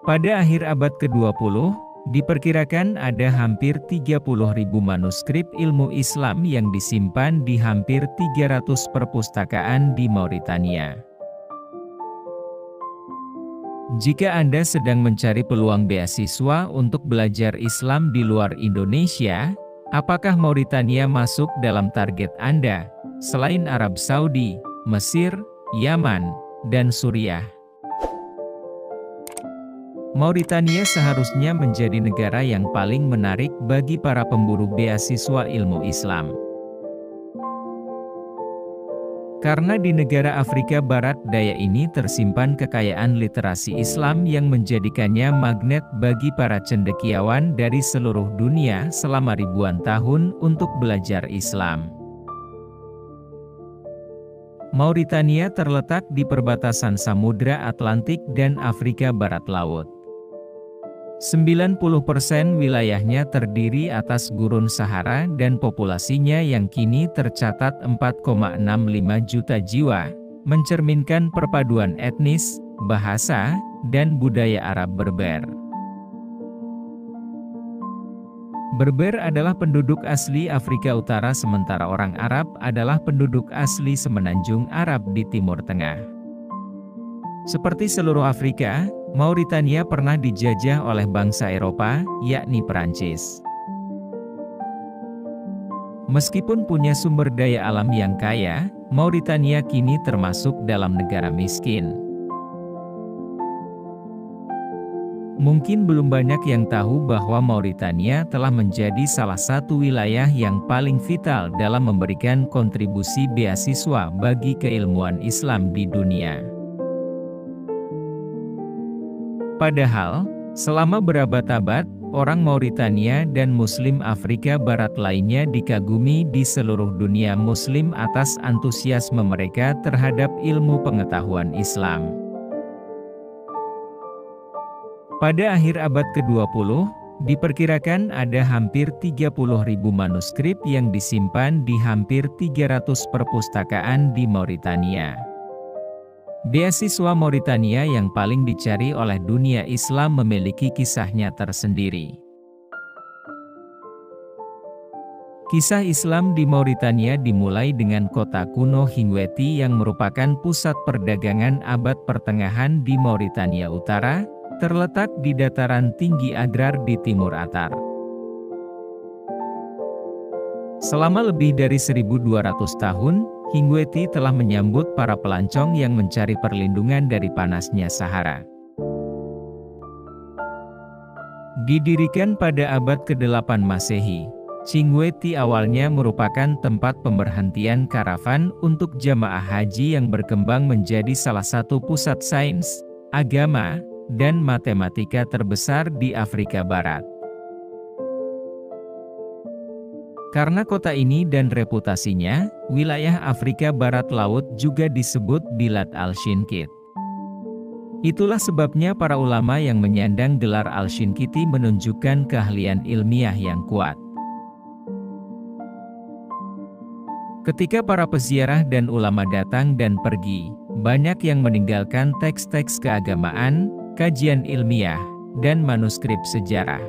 Pada akhir abad ke-20, diperkirakan ada hampir 30.000 manuskrip ilmu Islam yang disimpan di hampir 300 perpustakaan di Mauritania. Jika Anda sedang mencari peluang beasiswa untuk belajar Islam di luar Indonesia, apakah Mauritania masuk dalam target Anda, selain Arab Saudi, Mesir, Yaman, dan Suriah? Mauritania seharusnya menjadi negara yang paling menarik bagi para pemburu beasiswa ilmu Islam. Karena di negara Afrika Barat Daya ini tersimpan kekayaan literasi Islam yang menjadikannya magnet bagi para cendekiawan dari seluruh dunia selama ribuan tahun untuk belajar Islam. Mauritania terletak di perbatasan Samudra Atlantik dan Afrika Barat Laut. 90% wilayahnya terdiri atas gurun Sahara dan populasinya yang kini tercatat 4,65 juta jiwa, mencerminkan perpaduan etnis, bahasa, dan budaya Arab Berber. Berber adalah penduduk asli Afrika Utara sementara orang Arab adalah penduduk asli semenanjung Arab di Timur Tengah. Seperti seluruh Afrika, Mauritania pernah dijajah oleh bangsa Eropa, yakni Perancis. Meskipun punya sumber daya alam yang kaya, Mauritania kini termasuk dalam negara miskin. Mungkin belum banyak yang tahu bahwa Mauritania telah menjadi salah satu wilayah yang paling vital dalam memberikan kontribusi beasiswa bagi keilmuan Islam di dunia. Padahal, selama berabad-abad, orang Mauritania dan Muslim Afrika Barat lainnya dikagumi di seluruh dunia Muslim atas antusiasme mereka terhadap ilmu pengetahuan Islam. Pada akhir abad ke-20, diperkirakan ada hampir 30.000 manuskrip yang disimpan di hampir 300 perpustakaan di Mauritania. Beasiswa Mauritania yang paling dicari oleh dunia Islam memiliki kisahnya tersendiri. Kisah Islam di Mauritania dimulai dengan kota kuno Hingweti yang merupakan pusat perdagangan abad pertengahan di Mauritania Utara, terletak di dataran tinggi agrar di Timur Atar. Selama lebih dari 1.200 tahun, Hingweti telah menyambut para pelancong yang mencari perlindungan dari panasnya Sahara. Didirikan pada abad ke-8 Masehi, Hingweti awalnya merupakan tempat pemberhentian karavan untuk jamaah haji yang berkembang menjadi salah satu pusat sains, agama, dan matematika terbesar di Afrika Barat. Karena kota ini dan reputasinya, wilayah Afrika Barat Laut juga disebut Bilad al-Shinkit. Itulah sebabnya para ulama yang menyandang gelar al-Shinkiti menunjukkan keahlian ilmiah yang kuat. Ketika para peziarah dan ulama datang dan pergi, banyak yang meninggalkan teks-teks keagamaan, kajian ilmiah, dan manuskrip sejarah.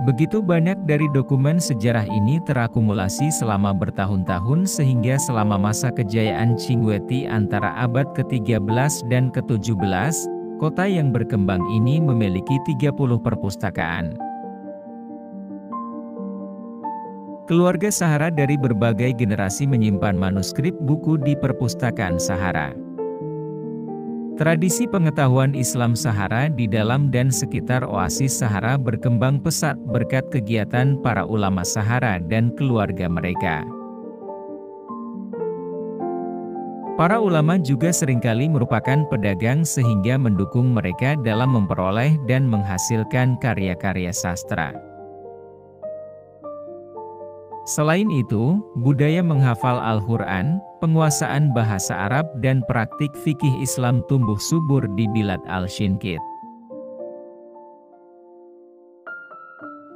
Begitu banyak dari dokumen sejarah ini terakumulasi selama bertahun-tahun sehingga selama masa kejayaan Hingweti antara abad ke-13 dan ke-17, kota yang berkembang ini memiliki 30 perpustakaan. Keluarga Sahara dari berbagai generasi menyimpan manuskrip buku di perpustakaan Sahara. Tradisi pengetahuan Islam Sahara di dalam dan sekitar oasis Sahara berkembang pesat berkat kegiatan para ulama Sahara dan keluarga mereka. Para ulama juga seringkali merupakan pedagang sehingga mendukung mereka dalam memperoleh dan menghasilkan karya-karya sastra. Selain itu, budaya menghafal Al-Quran, penguasaan bahasa Arab dan praktik fikih Islam tumbuh subur di Bilad al-Shinkit.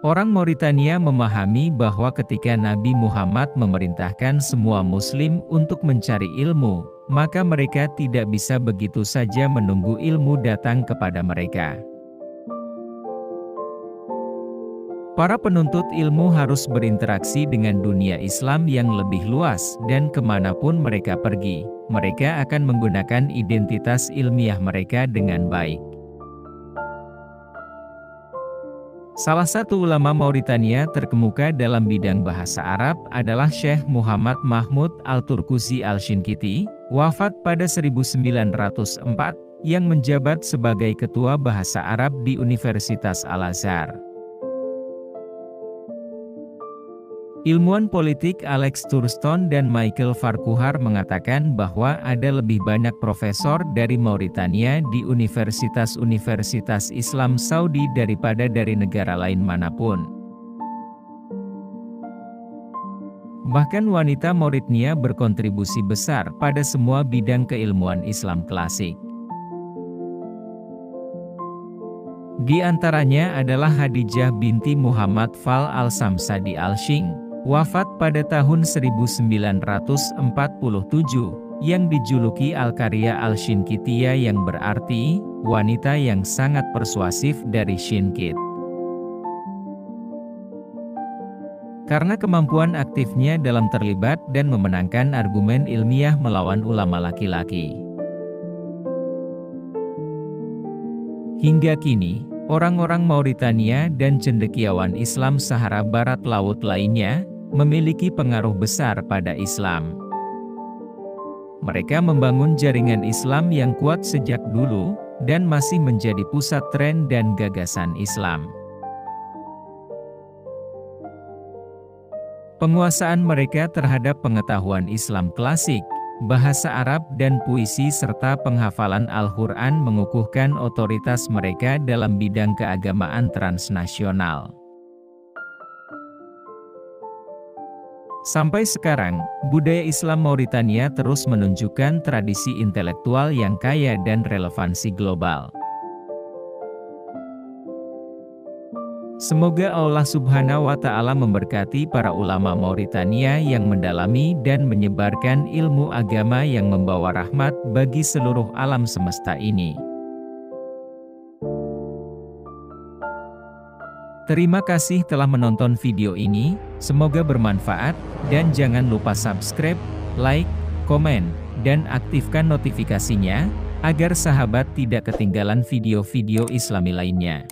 Orang Mauritania memahami bahwa ketika Nabi Muhammad memerintahkan semua muslim untuk mencari ilmu, maka mereka tidak bisa begitu saja menunggu ilmu datang kepada mereka. Para penuntut ilmu harus berinteraksi dengan dunia Islam yang lebih luas, dan kemanapun mereka pergi, mereka akan menggunakan identitas ilmiah mereka dengan baik. Salah satu ulama Mauritania terkemuka dalam bidang bahasa Arab adalah Syekh Muhammad Mahmud Al-Turkuzi Al-Shinkiti, wafat pada 1904, yang menjabat sebagai Ketua Bahasa Arab di Universitas Al-Azhar. Ilmuwan politik Alex Thurston dan Michael Farquhar mengatakan bahwa ada lebih banyak profesor dari Mauritania di universitas-universitas Islam Saudi daripada dari negara lain manapun. Bahkan wanita Mauritania berkontribusi besar pada semua bidang keilmuan Islam klasik. Di antaranya adalah Hadijah binti Muhammad Fal Al-Samsadi Al-Shing, wafat pada tahun 1947, yang dijuluki Al-Qaria Al-Shinkitiyah yang berarti, wanita yang sangat persuasif dari Shinkit. Karena kemampuan aktifnya dalam terlibat dan memenangkan argumen ilmiah melawan ulama laki-laki. Hingga kini, orang-orang Mauritania dan cendekiawan Islam Sahara Barat Laut lainnya, memiliki pengaruh besar pada Islam. Mereka membangun jaringan Islam yang kuat sejak dulu, dan masih menjadi pusat tren dan gagasan Islam. Penguasaan mereka terhadap pengetahuan Islam klasik, bahasa Arab dan puisi serta penghafalan Al-Quran mengukuhkan otoritas mereka dalam bidang keagamaan transnasional. Sampai sekarang, budaya Islam Mauritania terus menunjukkan tradisi intelektual yang kaya dan relevansi global. Semoga Allah Subhanahu wa Ta'ala memberkati para ulama Mauritania yang mendalami dan menyebarkan ilmu agama yang membawa rahmat bagi seluruh alam semesta ini. Terima kasih telah menonton video ini, semoga bermanfaat, dan jangan lupa subscribe, like, komen, dan aktifkan notifikasinya, agar sahabat tidak ketinggalan video-video Islami lainnya.